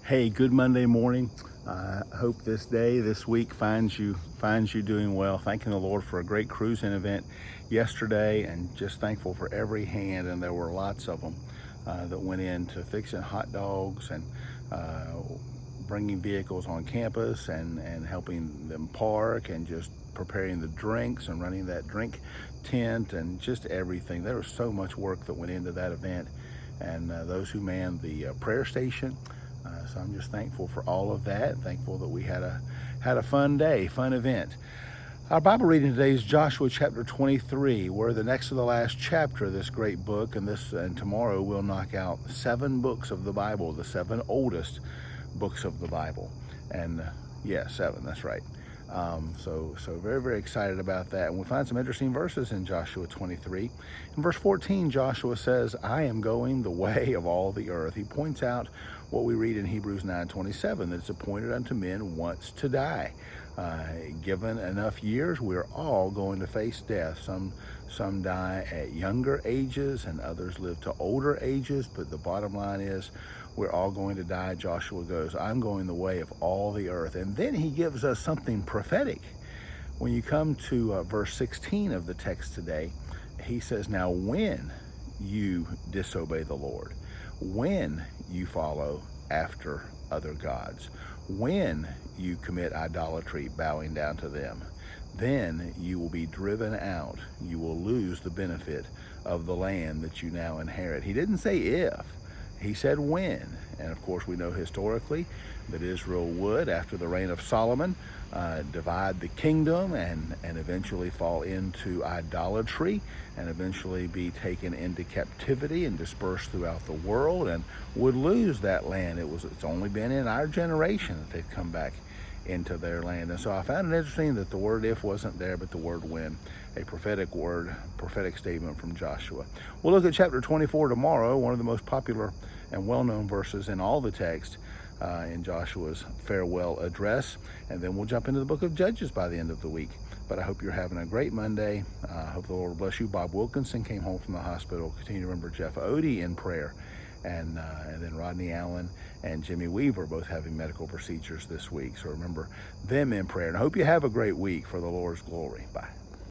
Hey, good Monday morning. I hope this day, this week finds you doing well. Thanking the Lord for a great cruising event yesterday, and just thankful for every hand. And there were lots of them that went into fixing hot dogs and uh, bringing vehicles on campus and helping them park and just preparing the drinks and running that drink tent and just everything. There was so much work that went into that event, and those who manned the prayer station. So I'm just thankful for all of that. Thankful that we had a fun day, fun event. Our Bible reading today is Joshua chapter 23. We're the next to the last chapter of this great book, and tomorrow we'll knock out 7 books of the Bible, the 7 oldest books of the Bible. And yeah, 7. That's right. So very, very excited about that. And we find some interesting verses in Joshua 23. In verse 14, Joshua says, "I am going the way of all the earth." He points out what we read in Hebrews 9:27, that it's appointed unto men once to die. Given enough years, we're all going to face death. Some die at younger ages and others live to older ages, but the bottom line is we're all going to die. Joshua goes, "I'm going the way of all the earth." And then he gives us something prophetic. When you come to verse 16 of the text today, he says, "Now when you disobey the Lord, when you follow after other gods, when you commit idolatry, bowing down to them, then you will be driven out. You will lose the benefit of the land that you now inherit." He didn't say if, he said when. And of course, we know historically that Israel would, after the reign of Solomon, divide the kingdom and eventually fall into idolatry and eventually be taken into captivity and dispersed throughout the world and would lose that land. It's only been in our generation that they've come back into their land. And so I found it interesting that the word if wasn't there, but the word when, a prophetic word, prophetic statement from Joshua. We'll look at chapter 24 tomorrow, one of the most popular and well-known verses in all the text in Joshua's farewell address. And then we'll jump into the book of Judges by the end of the week. But I hope you're having a great Monday. I hope the Lord will bless you. Bob Wilkinson came home from the hospital. Continue to remember Jeff Odie in prayer. And then Rodney Allen and Jimmy Weaver both having medical procedures this week. So remember them in prayer. And I hope you have a great week for the Lord's glory. Bye.